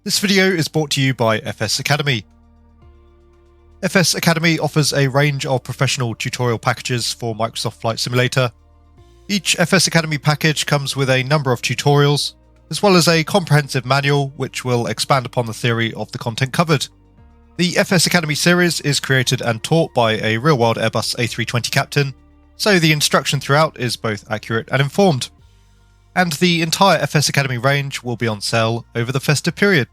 This video is brought to you by FS Academy. FS Academy offers a range of professional tutorial packages for Microsoft Flight Simulator. Each FS Academy package comes with a number of tutorials, as well as a comprehensive manual which will expand upon the theory of the content covered. The FS Academy series is created and taught by a real-world Airbus A320 captain, so the instruction throughout is both accurate and informed. And the entire FS Academy range will be on sale over the festive period.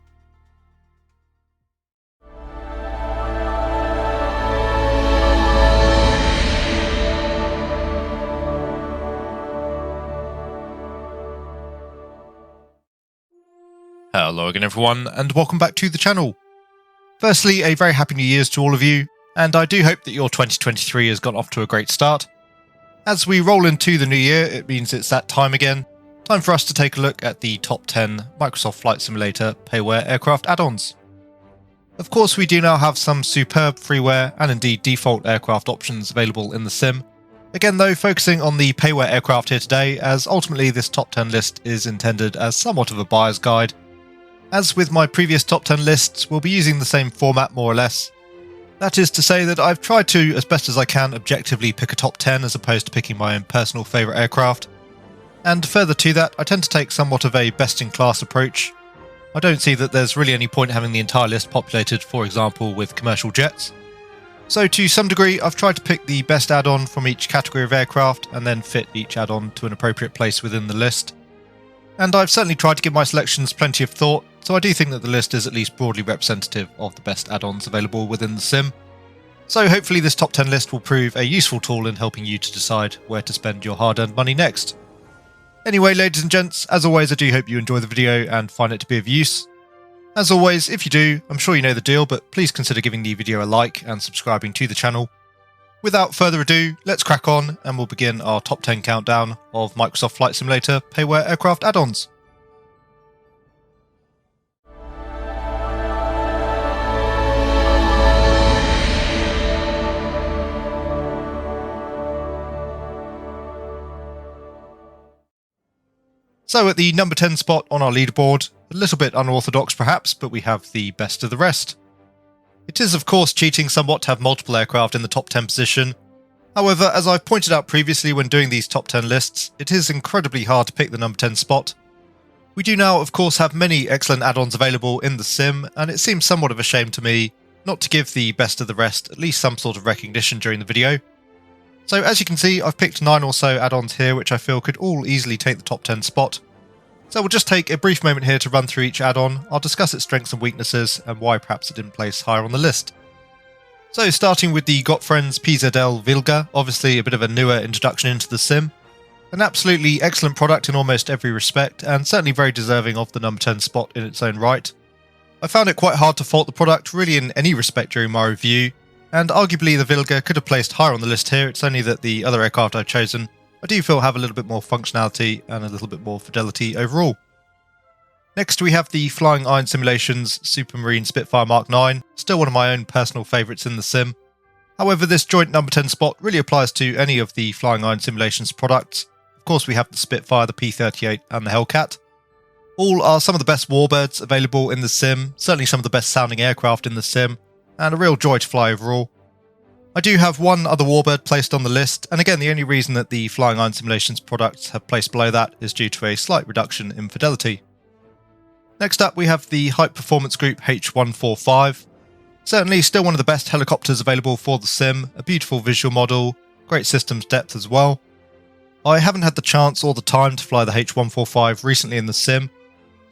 Hello again everyone, and welcome back to the channel. Firstly, a very happy New Year's to all of you, and I do hope that your 2023 has got off to a great start. As we roll into the new year, it means it's that time again. Time for us to take a look at the top 10 Microsoft Flight Simulator Payware aircraft add-ons. Of course, we do now have some superb freeware and indeed default aircraft options available in the sim. Again though, focusing on the Payware aircraft here today, as ultimately this top 10 list is intended as somewhat of a buyer's guide. As with my previous top 10 lists, we'll be using the same format more or less. That is to say that I've tried to, as best as I can, objectively pick a top 10 as opposed to picking my own personal favourite aircraft. And further to that, I tend to take somewhat of a best-in-class approach. I don't see that there's really any point having the entire list populated, for example, with commercial jets. So to some degree, I've tried to pick the best add-on from each category of aircraft and then fit each add-on to an appropriate place within the list. And I've certainly tried to give my selections plenty of thought, so I do think that the list is at least broadly representative of the best add-ons available within the sim. So hopefully this top 10 list will prove a useful tool in helping you to decide where to spend your hard-earned money next. Anyway, ladies and gents, as always I do hope you enjoy the video and find it to be of use. As always, if you do, I'm sure you know the deal, but please consider giving the video a like and subscribing to the channel. Without further ado, let's crack on and we'll begin our top 10 countdown of Microsoft Flight Simulator Payware aircraft add-ons. So at the number 10 spot on our leaderboard, a little bit unorthodox perhaps, but we have the best of the rest. It is of course cheating somewhat to have multiple aircraft in the top 10 position. However, as I've pointed out previously when doing these top 10 lists, it is incredibly hard to pick the number 10 spot. We do now of course have many excellent add-ons available in the sim, and it seems somewhat of a shame to me not to give the best of the rest at least some sort of recognition during the video. So as you can see, I've picked 9 or so add-ons here which I feel could all easily take the top 10 spot. So we'll just take a brief moment here to run through each add-on. I'll discuss its strengths and weaknesses and why perhaps it didn't place higher on the list. So starting with the Gottfriends PZL Vilga, obviously a bit of a newer introduction into the sim. An absolutely excellent product in almost every respect and certainly very deserving of the number 10 spot in its own right. I found it quite hard to fault the product really in any respect during my review, and arguably the Vilga could have placed higher on the list here. It's only that the other aircraft I've chosen I do feel have a little bit more functionality and a little bit more fidelity overall. Next we have the Flying Iron Simulations Supermarine Spitfire Mark 9, still one of my own personal favourites in the sim. However, this joint number 10 spot really applies to any of the Flying Iron Simulations products. Of course we have the Spitfire, the P-38 and the Hellcat. All are some of the best warbirds available in the sim, certainly some of the best sounding aircraft in the sim, and a real joy to fly overall. I do have one other warbird placed on the list, and again the only reason that the Flying Iron Simulations products have placed below that is due to a slight reduction in fidelity. Next up we have the Hype Performance Group H145. Certainly still one of the best helicopters available for the sim, a beautiful visual model, great systems depth as well. I haven't had the chance or the time to fly the H145 recently in the sim.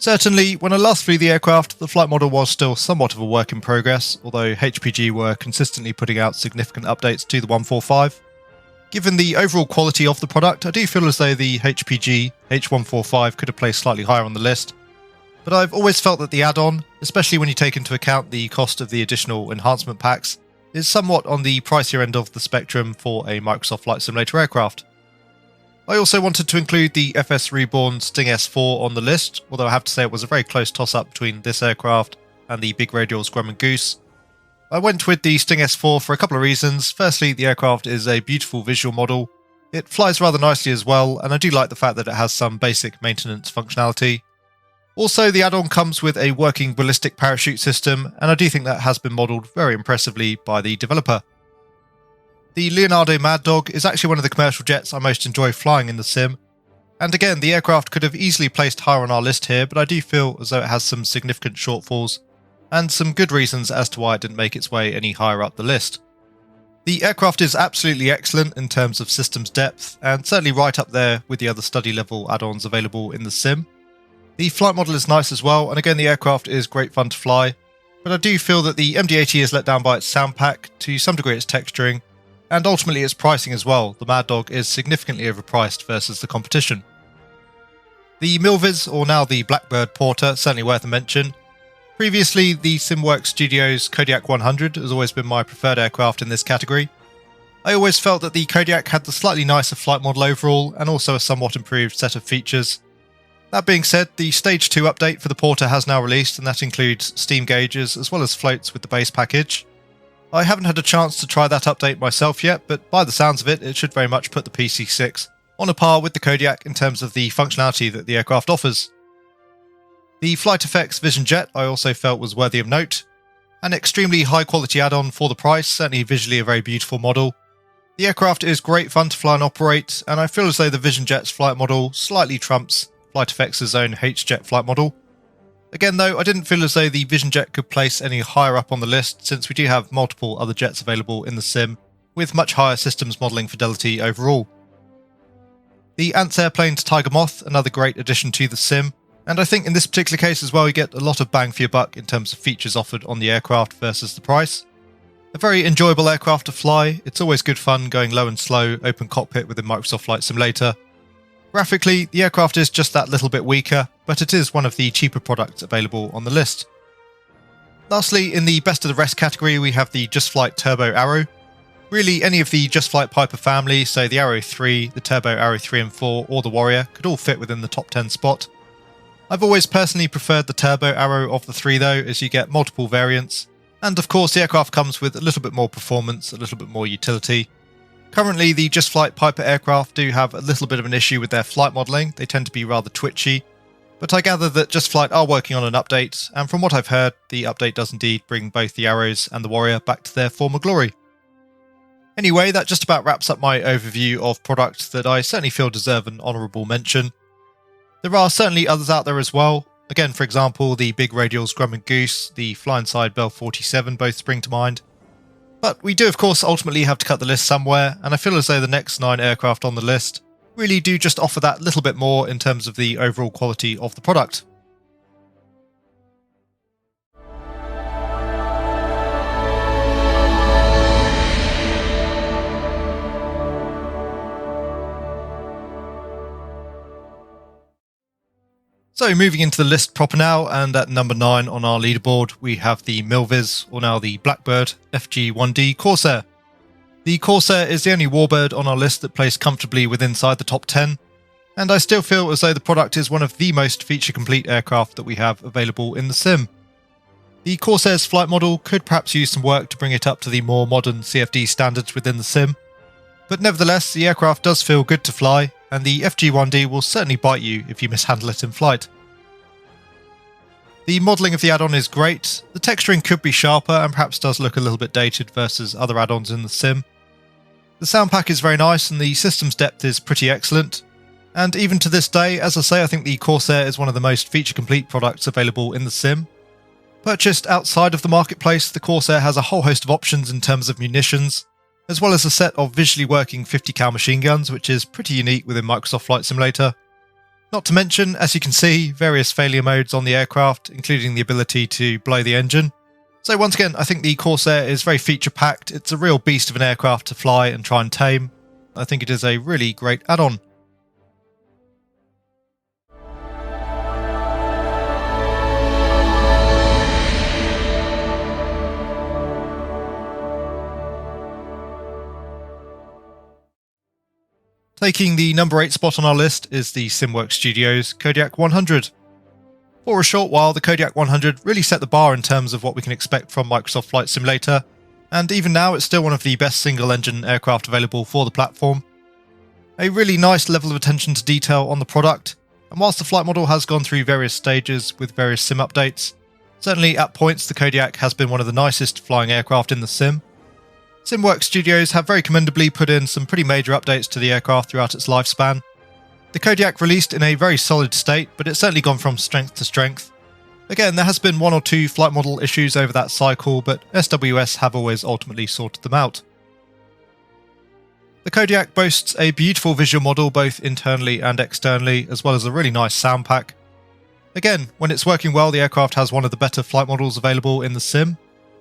Certainly, when I last flew the aircraft, the flight model was still somewhat of a work in progress, although HPG were consistently putting out significant updates to the 145. Given the overall quality of the product, I do feel as though the HPG H145 could have placed slightly higher on the list, but I've always felt that the add-on, especially when you take into account the cost of the additional enhancement packs, is somewhat on the pricier end of the spectrum for a Microsoft Flight Simulator aircraft. I also wanted to include the FS Reborn Sting S4 on the list, although I have to say it was a very close toss-up between this aircraft and the Big Radial's Grumman Goose. I went with the Sting S4 for a couple of reasons. Firstly, the aircraft is a beautiful visual model. It flies rather nicely as well, and I do like the fact that it has some basic maintenance functionality. Also, the add-on comes with a working ballistic parachute system, and I do think that has been modelled very impressively by the developer. The Leonardo Mad Dog is actually one of the commercial jets I most enjoy flying in the sim, and again, the aircraft could have easily placed higher on our list here, but I do feel as though it has some significant shortfalls, and some good reasons as to why it didn't make its way any higher up the list. The aircraft is absolutely excellent in terms of systems depth, and certainly right up there with the other study level add-ons available in the sim. The flight model is nice as well, and again the aircraft is great fun to fly, but I do feel that the MD-80 is let down by its sound pack, to some degree its texturing, and ultimately its pricing as well. The Mad Dog is significantly overpriced versus the competition. The Milviz, or now the Blackbird Porter, certainly worth a mention. Previously, the SimWorks Studios Kodiak 100 has always been my preferred aircraft in this category. I always felt that the Kodiak had the slightly nicer flight model overall, and also a somewhat improved set of features. That being said, the Stage 2 update for the Porter has now released, and that includes steam gauges as well as floats with the base package. I haven't had a chance to try that update myself yet, but by the sounds of it, it should very much put the PC6 on a par with the Kodiak in terms of the functionality that the aircraft offers. The Flight Effects Vision Jet I also felt was worthy of note. An extremely high quality add-on for the price, certainly visually a very beautiful model. The aircraft is great fun to fly and operate, and I feel as though the Vision Jet's flight model slightly trumps Flight Effects' own H-Jet flight model. Again though, I didn't feel as though the Vision Jet could place any higher up on the list, since we do have multiple other jets available in the sim, with much higher systems modelling fidelity overall. The Ants Airplane's Tiger Moth, another great addition to the sim, and I think in this particular case as well you get a lot of bang for your buck in terms of features offered on the aircraft versus the price. A very enjoyable aircraft to fly, it's always good fun going low and slow, open cockpit within Microsoft Flight Simulator. Graphically, the aircraft is just that little bit weaker, but it is one of the cheaper products available on the list. Lastly, in the best of the rest category we have the Just Flight Turbo Arrow. Really, any of the Just Flight Piper family, so the Arrow 3, the Turbo Arrow 3 and 4, or the Warrior, could all fit within the top 10 spot. I've always personally preferred the Turbo Arrow of the three though, as you get multiple variants, and of course the aircraft comes with a little bit more performance, a little bit more utility. Currently, the Just Flight Piper aircraft do have a little bit of an issue with their flight modelling, they tend to be rather twitchy, but I gather that Just Flight are working on an update, and from what I've heard, the update does indeed bring both the Arrows and the Warrior back to their former glory. Anyway, that just about wraps up my overview of products that I certainly feel deserve an honourable mention. There are certainly others out there as well. Again, for example, the Big Radials Grumman Goose, the Fly'inside Bell 47 both spring to mind. But we do of course ultimately have to cut the list somewhere, and I feel as though the next 9 aircraft on the list really do just offer that little bit more in terms of the overall quality of the product. So moving into the list proper now, and at number 9 on our leaderboard we have the Milviz, or now the Blackbird FG1D Corsair. The Corsair is the only warbird on our list that plays comfortably within inside the top 10, and I still feel as though the product is one of the most feature-complete aircraft that we have available in the sim. The Corsair's flight model could perhaps use some work to bring it up to the more modern CFD standards within the sim, but nevertheless the aircraft does feel good to fly, and the FG1D will certainly bite you if you mishandle it in flight. The modelling of the add-on is great, the texturing could be sharper and perhaps does look a little bit dated versus other add-ons in the sim. The sound pack is very nice and the system's depth is pretty excellent, and even to this day, as I say, I think the Corsair is one of the most feature-complete products available in the sim. Purchased outside of the marketplace, the Corsair has a whole host of options in terms of munitions, as well as a set of visually working 50 cal machine guns, which is pretty unique within Microsoft Flight Simulator. Not to mention, as you can see, various failure modes on the aircraft, including the ability to blow the engine. So once again, I think the Corsair is very feature-packed, it's a real beast of an aircraft to fly and try and tame. I think it is a really great add-on. Taking the number 8 spot on our list is the SimWorks Studios Kodiak 100. For a short while, the Kodiak 100 really set the bar in terms of what we can expect from Microsoft Flight Simulator, and even now it's still one of the best single-engine aircraft available for the platform. A really nice level of attention to detail on the product, and whilst the flight model has gone through various stages with various sim updates, certainly at points the Kodiak has been one of the nicest flying aircraft in the sim. SimWorks Studios have very commendably put in some pretty major updates to the aircraft throughout its lifespan. The Kodiak released in a very solid state, but it's certainly gone from strength to strength. Again, there has been one or two flight model issues over that cycle, but SWS have always ultimately sorted them out. The Kodiak boasts a beautiful visual model both internally and externally, as well as a really nice sound pack. Again, when it's working well, the aircraft has one of the better flight models available in the sim.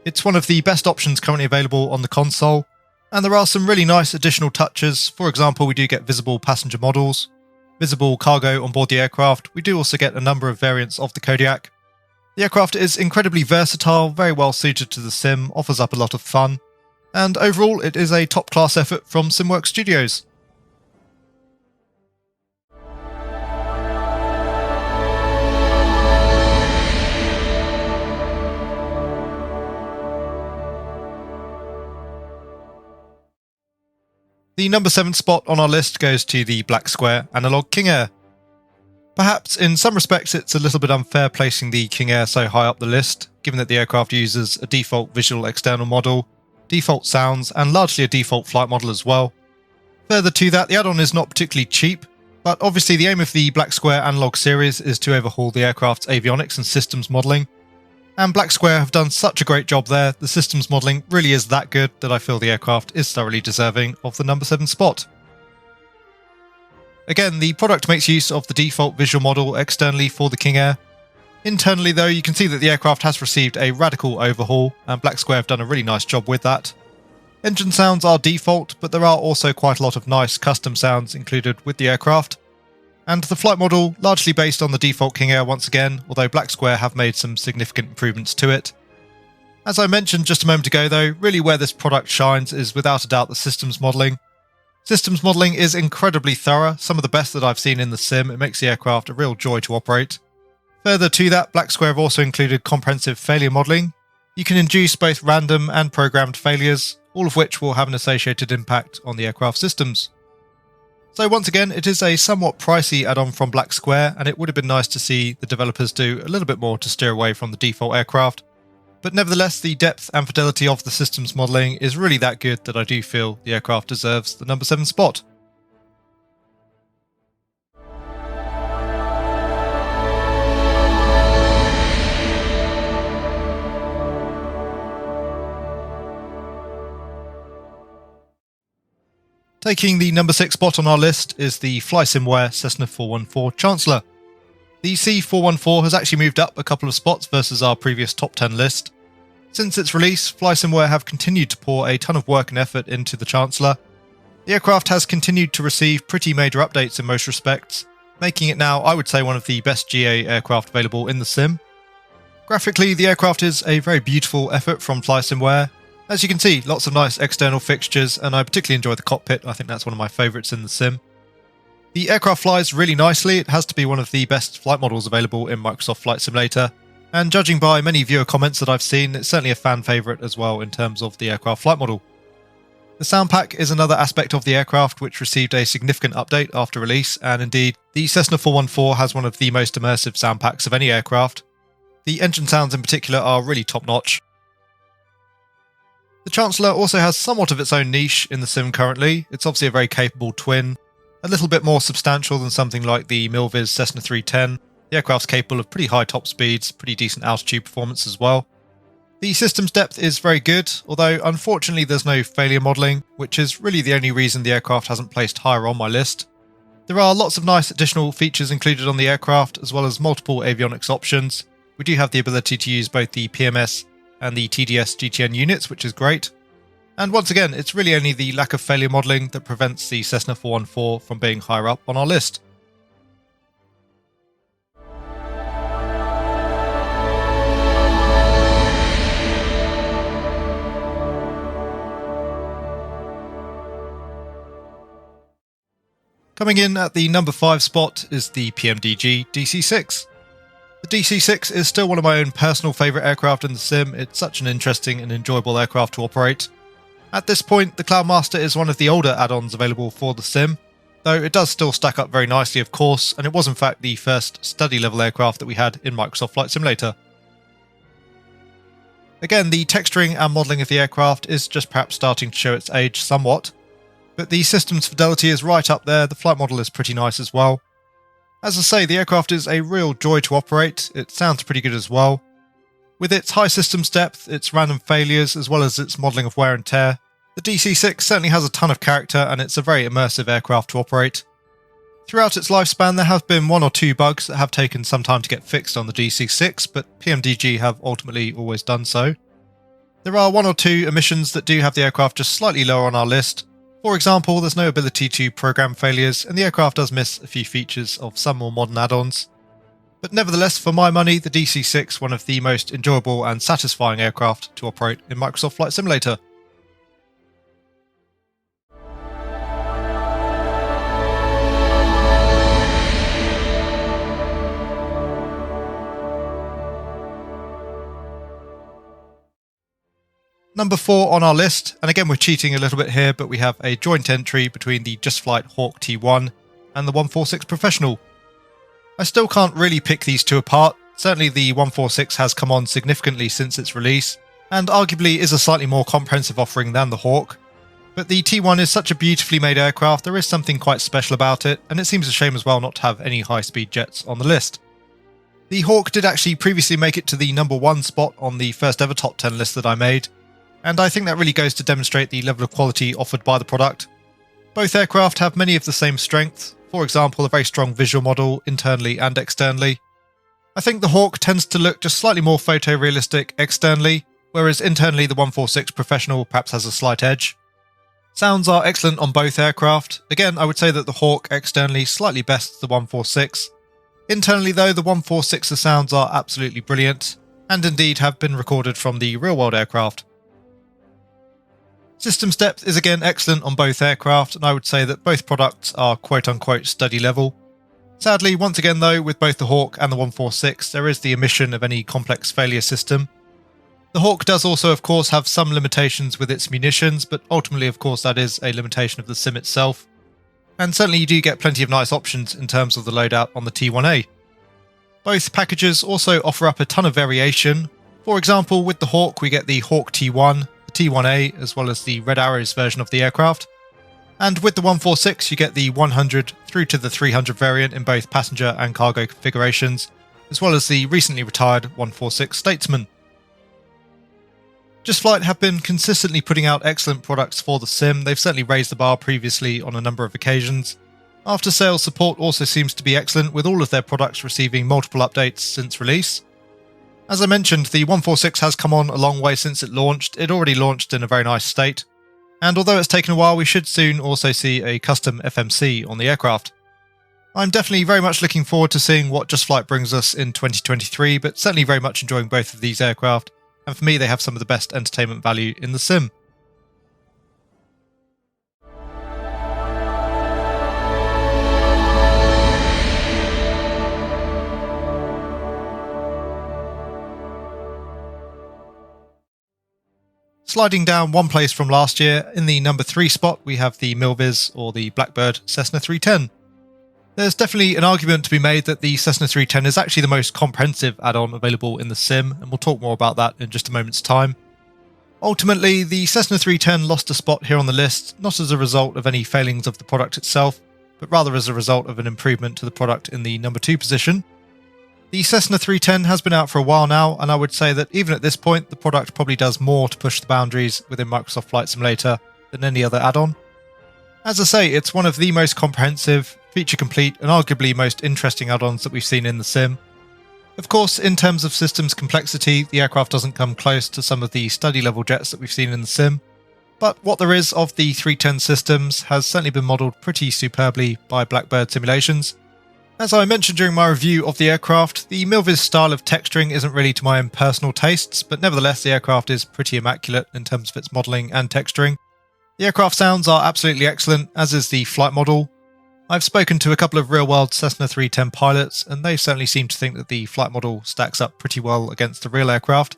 It's one of the best options currently available on the console, and there are some really nice additional touches. For example, we do get visible passenger models, visible cargo on board the aircraft. We do also get a number of variants of the Kodiak. The aircraft is incredibly versatile, very well suited to the sim, offers up a lot of fun, and overall it is a top-class effort from SimWorks Studios. The number 7 spot on our list goes to the Black Square Analog King Air. Perhaps in some respects it's a little bit unfair placing the King Air so high up the list, given that the aircraft uses a default visual external model, default sounds, and largely a default flight model as well. Further to that, the add-on is not particularly cheap, but obviously the aim of the Black Square Analog series is to overhaul the aircraft's avionics and systems modelling, and Black Square have done such a great job there. The systems modelling really is that good that I feel the aircraft is thoroughly deserving of the number 7 spot. Again, the product makes use of the default visual model externally for the King Air. Internally though, you can see that the aircraft has received a radical overhaul, and Black Square have done a really nice job with that. Engine sounds are default, but there are also quite a lot of nice custom sounds included with the aircraft. And the flight model, largely based on the default King Air once again, although Black Square have made some significant improvements to it. As I mentioned just a moment ago though, really where this product shines is without a doubt the systems modelling. Systems modelling is incredibly thorough, some of the best that I've seen in the sim. It makes the aircraft a real joy to operate. Further to that, Black Square have also included comprehensive failure modelling. You can induce both random and programmed failures, all of which will have an associated impact on the aircraft systems. So once again, it is a somewhat pricey add-on from Black Square, and it would have been nice to see the developers do a little bit more to steer away from the default aircraft. But nevertheless, the depth and fidelity of the systems modelling is really that good that I do feel the aircraft deserves the number 7 spot. Taking the number 6 spot on our list is the FlySimWare Cessna 414 Chancellor. The C414 has actually moved up a couple of spots versus our previous top 10 list. Since its release, FlySimWare have continued to pour a ton of work and effort into the Chancellor. The aircraft has continued to receive pretty major updates in most respects, making it now, I would say, one of the best GA aircraft available in the sim. Graphically, the aircraft is a very beautiful effort from FlySimWare. As you can see, lots of nice external fixtures, and I particularly enjoy the cockpit. I think that's one of my favourites in the sim. The aircraft flies really nicely. It has to be one of the best flight models available in Microsoft Flight Simulator, and judging by many viewer comments that I've seen, it's certainly a fan favourite as well in terms of the aircraft flight model. The sound pack is another aspect of the aircraft which received a significant update after release, and indeed, the Cessna 414 has one of the most immersive sound packs of any aircraft. The engine sounds in particular are really top-notch. The Chancellor also has somewhat of its own niche in the sim currently. It's obviously a very capable twin, a little bit more substantial than something like the Milviz Cessna 310. The aircraft's capable of pretty high top speeds, pretty decent altitude performance as well. The system's depth is very good, although unfortunately there's no failure modelling, which is really the only reason the aircraft hasn't placed higher on my list. There are lots of nice additional features included on the aircraft, as well as multiple avionics options. We do have the ability to use both the PMS and the TDS GTN units, which is great. And once again, it's really only the lack of failure modelling that prevents the Cessna 414 from being higher up on our list. Coming in at the number 5 spot is the PMDG DC-6. The DC-6 is still one of my own personal favourite aircraft in the sim. It's such an interesting and enjoyable aircraft to operate. At this point, the Cloudmaster is one of the older add-ons available for the sim. though it does still stack up very nicely of course, and it was in fact the first study level aircraft that we had in Microsoft Flight Simulator. Again, the texturing and modelling of the aircraft is just perhaps starting to show its age somewhat, but the system's fidelity is right up there, the flight model is pretty nice as well. As I say, the aircraft is a real joy to operate, it sounds pretty good as well. With its high systems depth, its random failures, as well as its modelling of wear and tear, the DC-6 certainly has a ton of character and it's a very immersive aircraft to operate. Throughout its lifespan there have been one or two bugs that have taken some time to get fixed on the DC-6, but PMDG have ultimately always done so. There are one or two omissions that do have the aircraft just slightly lower on our list. For example, there's no ability to program failures, and the aircraft does miss a few features of some more modern add-ons. But nevertheless, for my money, the DC-6 one of the most enjoyable and satisfying aircraft to operate in Microsoft Flight Simulator. Number 4 on our list, and again we're cheating a little bit here, but we have a joint entry between the Just Flight Hawk T1 and the 146 Professional. I still can't really pick these two apart. Certainly the 146 has come on significantly since its release, and arguably is a slightly more comprehensive offering than the Hawk. But the T1 is such a beautifully made aircraft, there is something quite special about it, and it seems a shame as well not to have any high-speed jets on the list. The Hawk did actually previously make it to the number 1 spot on the first ever top 10 list that I made, and I think that really goes to demonstrate the level of quality offered by the product. Both aircraft have many of the same strengths, for example a very strong visual model internally and externally. I think the Hawk tends to look just slightly more photorealistic externally, whereas internally the 146 Professional perhaps has a slight edge. Sounds are excellent on both aircraft. Again, I would say that the Hawk externally slightly bests the 146. Internally though, the 146's sounds are absolutely brilliant, and indeed have been recorded from the real-world aircraft. Systems depth is again excellent on both aircraft, and I would say that both products are quote-unquote study level. Sadly, once again though, with both the Hawk and the 146, there is the omission of any complex failure system. The Hawk does also of course have some limitations with its munitions, but ultimately of course that is a limitation of the sim itself. And certainly you do get plenty of nice options in terms of the loadout on the T1A. Both packages also offer up a ton of variation. For example, with the Hawk we get the Hawk T1, T1A, as well as the Red Arrows version of the aircraft. And with the 146 you get the 100 through to the 300 variant in both passenger and cargo configurations, as well as the recently retired 146 Statesman. Just Flight have been consistently putting out excellent products for the sim. They've certainly raised the bar previously on a number of occasions. After sales support also seems to be excellent, with all of their products receiving multiple updates since release. As I mentioned, the 146 has come on a long way since it launched. It already launched in a very nice state, and although it's taken a while, we should soon also see a custom FMC on the aircraft. I'm definitely very much looking forward to seeing what Just Flight brings us in 2023, but certainly very much enjoying both of these aircraft, and for me they have some of the best entertainment value in the sim. Sliding down one place from last year, in the number 3 spot we have the Milviz, or the Blackbird Cessna 310. There's definitely an argument to be made that the Cessna 310 is actually the most comprehensive add-on available in the sim, and we'll talk more about that in just a moment's time. Ultimately, the Cessna 310 lost a spot here on the list, not as a result of any failings of the product itself, but rather as a result of an improvement to the product in the number 2 position. The Cessna 310 has been out for a while now, and I would say that even at this point the product probably does more to push the boundaries within Microsoft Flight Simulator than any other add-on. As I say, it's one of the most comprehensive, feature-complete and arguably most interesting add-ons that we've seen in the sim. Of course, in terms of systems complexity, the aircraft doesn't come close to some of the study-level jets that we've seen in the sim, but what there is of the 310 systems has certainly been modelled pretty superbly by Blackbird simulations. As I mentioned during my review of the aircraft, the Milviz style of texturing isn't really to my own personal tastes, but nevertheless the aircraft is pretty immaculate in terms of its modelling and texturing. The aircraft sounds are absolutely excellent, as is the flight model. I've spoken to a couple of real-world Cessna 310 pilots, and they certainly seem to think that the flight model stacks up pretty well against the real aircraft.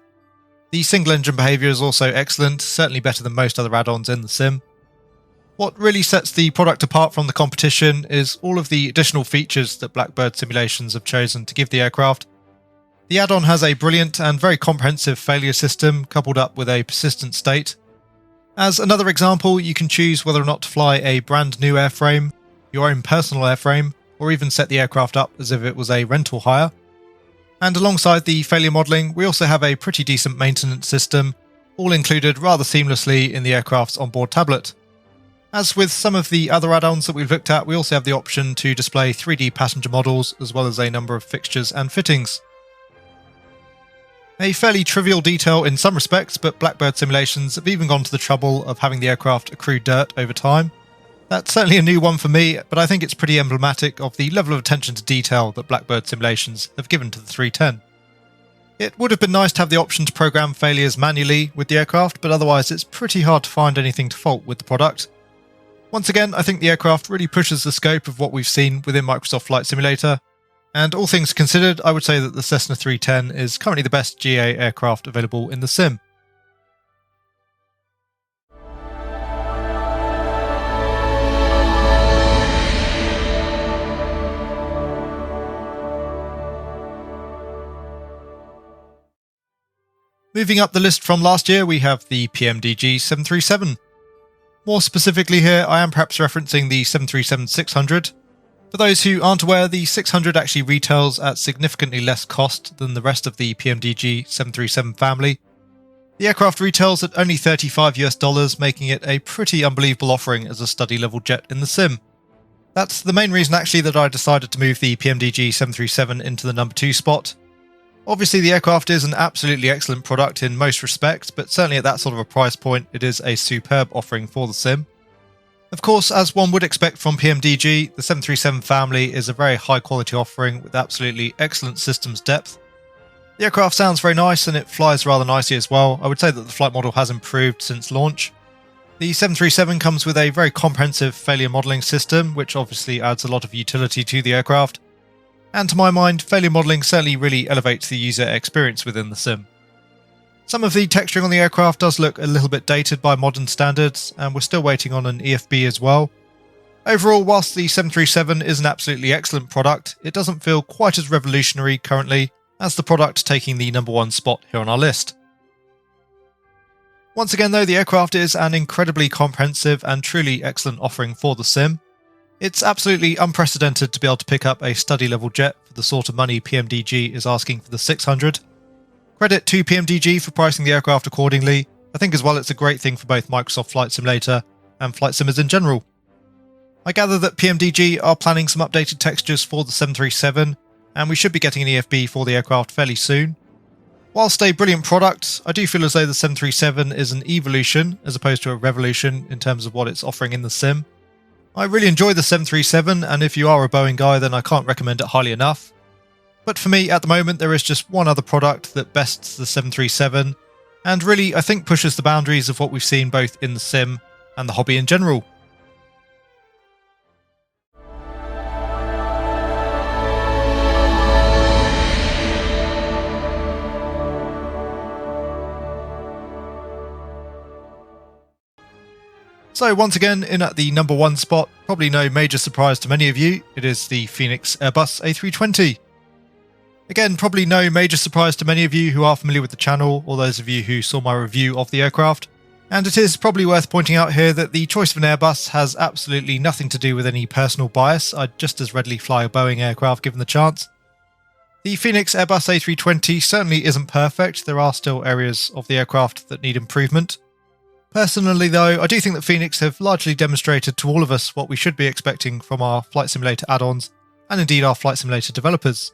The single-engine behaviour is also excellent, certainly better than most other add-ons in the sim. What really sets the product apart from the competition is all of the additional features that Blackbird Simulations have chosen to give the aircraft. The add-on has a brilliant and very comprehensive failure system coupled up with a persistent state. As another example, you can choose whether or not to fly a brand new airframe, your own personal airframe, or even set the aircraft up as if it was a rental hire. And alongside the failure modelling, we also have a pretty decent maintenance system, all included rather seamlessly in the aircraft's onboard tablet. As with some of the other add-ons that we've looked at, we also have the option to display 3D passenger models as well as a number of fixtures and fittings. A fairly trivial detail in some respects, but Blackbird Simulations have even gone to the trouble of having the aircraft accrue dirt over time. That's certainly a new one for me, but I think it's pretty emblematic of the level of attention to detail that Blackbird Simulations have given to the 310. It would have been nice to have the option to program failures manually with the aircraft, but otherwise it's pretty hard to find anything to fault with the product. Once again, I think the aircraft really pushes the scope of what we've seen within Microsoft Flight Simulator, and all things considered, I would say that the Cessna 310 is currently the best GA aircraft available in the sim. Moving up the list from last year, we have the PMDG 737. More specifically here, I am perhaps referencing the 737-600. For those who aren't aware, the 600 actually retails at significantly less cost than the rest of the PMDG 737 family. The aircraft retails at only $35 making it a pretty unbelievable offering as a study level jet in the sim. That's the main reason actually that I decided to move the PMDG 737 into the number 2 spot. Obviously the aircraft is an absolutely excellent product in most respects, but certainly at that sort of a price point it is a superb offering for the sim. Of course, as one would expect from PMDG, the 737 family is a very high quality offering with absolutely excellent systems depth. The aircraft sounds very nice and it flies rather nicely as well. I would say that the flight model has improved since launch. The 737 comes with a very comprehensive failure modelling system, which obviously adds a lot of utility to the aircraft. And to my mind, failure modelling certainly really elevates the user experience within the sim. Some of the texturing on the aircraft does look a little bit dated by modern standards, and we're still waiting on an EFB as well. Overall, whilst the 737 is an absolutely excellent product, it doesn't feel quite as revolutionary currently as the product taking the number 1 spot here on our list. Once again though, the aircraft is an incredibly comprehensive and truly excellent offering for the sim. It's absolutely unprecedented to be able to pick up a study level jet for the sort of money PMDG is asking for the 600. Credit to PMDG for pricing the aircraft accordingly. I think as well it's a great thing for both Microsoft Flight Simulator and flight simmers in general. I gather that PMDG are planning some updated textures for the 737, and we should be getting an EFB for the aircraft fairly soon. Whilst a brilliant product, I do feel as though the 737 is an evolution as opposed to a revolution in terms of what it's offering in the sim. I really enjoy the 737, and if you are a Boeing guy then I can't recommend it highly enough. But for me, at the moment, there is just one other product that bests the 737, and really, I think pushes the boundaries of what we've seen both in the sim and the hobby in general. So once again, in at the number 1 spot, probably no major surprise to many of you, it is the Phoenix Airbus A320. Again, probably no major surprise to many of you who are familiar with the channel, or those of you who saw my review of the aircraft. And it is probably worth pointing out here that the choice of an Airbus has absolutely nothing to do with any personal bias. I'd just as readily fly a Boeing aircraft given the chance. The Phoenix Airbus A320 certainly isn't perfect, there are still areas of the aircraft that need improvement. Personally though, I do think that Phoenix have largely demonstrated to all of us what we should be expecting from our Flight Simulator add-ons, and indeed our Flight Simulator developers.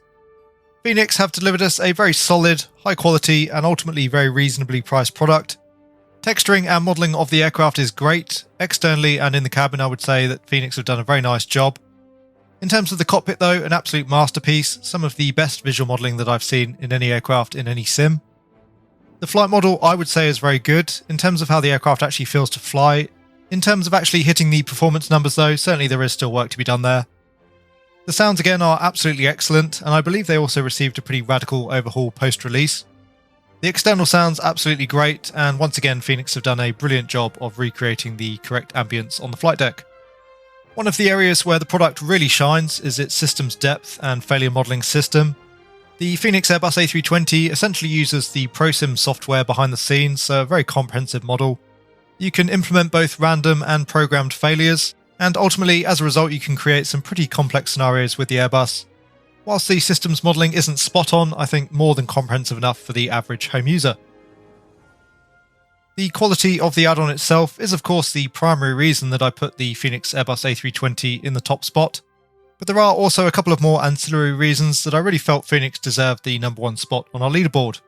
Phoenix have delivered us a very solid, high quality and ultimately very reasonably priced product. Texturing and modelling of the aircraft is great. Externally and in the cabin I would say that Phoenix have done a very nice job. In terms of the cockpit though, an absolute masterpiece, some of the best visual modelling that I've seen in any aircraft in any sim. The flight model I would say is very good. In terms of how the aircraft actually feels to fly, in terms of actually hitting the performance numbers though, certainly there is still work to be done there. The sounds again are absolutely excellent, and I believe they also received a pretty radical overhaul post-release. The external sound's absolutely great, and once again Phoenix have done a brilliant job of recreating the correct ambience on the flight deck. One of the areas where the product really shines is its systems depth and failure modelling system. The Phoenix Airbus A320 essentially uses the ProSim software behind the scenes, so a very comprehensive model. You can implement both random and programmed failures, and ultimately as a result you can create some pretty complex scenarios with the Airbus. Whilst the systems modelling isn't spot on, I think more than comprehensive enough for the average home user. The quality of the add-on itself is of course the primary reason that I put the Phoenix Airbus A320 in the top spot, but there are also a couple of more ancillary reasons that I really felt Phoenix deserved the number one spot on our leaderboard.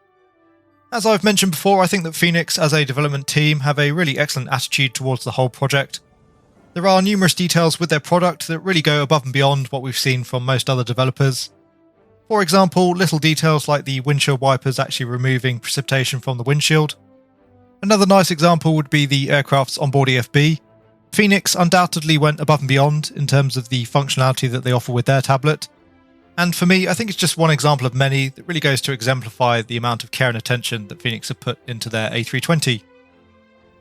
As I've mentioned before, I think that Phoenix as a development team have a really excellent attitude towards the whole project. There are numerous details with their product that really go above and beyond what we've seen from most other developers. For example, little details like the windshield wipers actually removing precipitation from the windshield. Another nice example would be the aircraft's onboard EFB. Phoenix undoubtedly went above and beyond in terms of the functionality that they offer with their tablet. And for me, I think it's just one example of many that really goes to exemplify the amount of care and attention that Phoenix have put into their A320.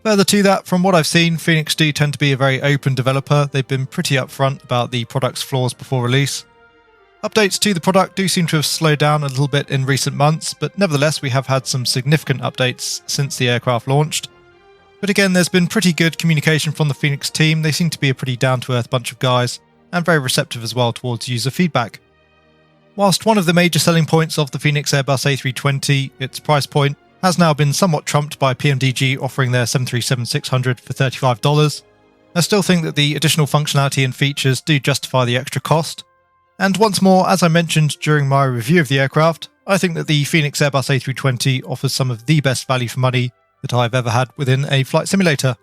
Further to that, from what I've seen, Phoenix do tend to be a very open developer. They've been pretty upfront about the product's flaws before release. Updates to the product do seem to have slowed down a little bit in recent months, but nevertheless we have had some significant updates since the aircraft launched. But again, there's been pretty good communication from the Phoenix team. They seem to be a pretty down-to-earth bunch of guys, and very receptive as well towards user feedback. Whilst one of the major selling points of the Phoenix Airbus A320, its price point, has now been somewhat trumped by PMDG offering their 737-600 for $35, I still think that the additional functionality and features do justify the extra cost. And once more, as I mentioned during my review of the aircraft, I think that the Phoenix Airbus A320 offers some of the best value for money that I've ever had within a flight simulator.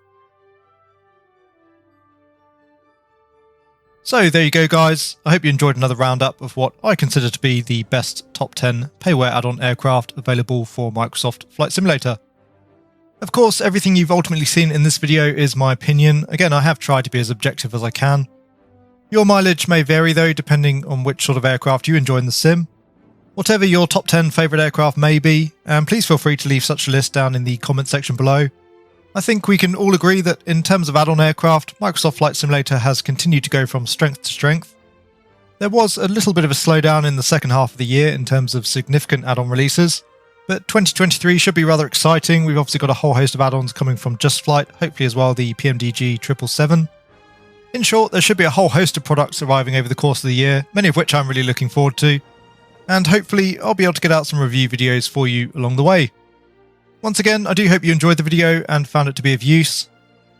So there you go guys, I hope you enjoyed another roundup of what I consider to be the best top 10 Payware add-on aircraft available for Microsoft Flight Simulator. Of course, everything you've ultimately seen in this video is my opinion. Again, I have tried to be as objective as I can. Your mileage may vary though, depending on which sort of aircraft you enjoy in the sim. Whatever your top 10 favourite aircraft may be, please feel free to leave such a list down in the comment section below. I think we can all agree that in terms of add-on aircraft, Microsoft Flight Simulator has continued to go from strength to strength. There was a little bit of a slowdown in the second half of the year in terms of significant add-on releases, but 2023 should be rather exciting. We've obviously got a whole host of add-ons coming from Just Flight, hopefully as well the PMDG 777. In short, there should be a whole host of products arriving over the course of the year, many of which I'm really looking forward to, and hopefully I'll be able to get out some review videos for you along the way. Once again, I do hope you enjoyed the video and found it to be of use.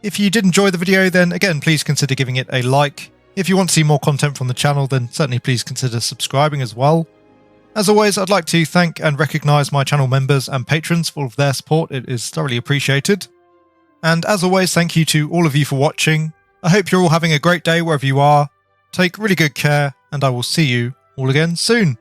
If you did enjoy the video, then again, please consider giving it a like. If you want to see more content from the channel, then certainly please consider subscribing as well. As always, I'd like to thank and recognise my channel members and patrons for all of their support. It is thoroughly appreciated. And as always, thank you to all of you for watching. I hope you're all having a great day wherever you are. Take really good care, and I will see you all again soon.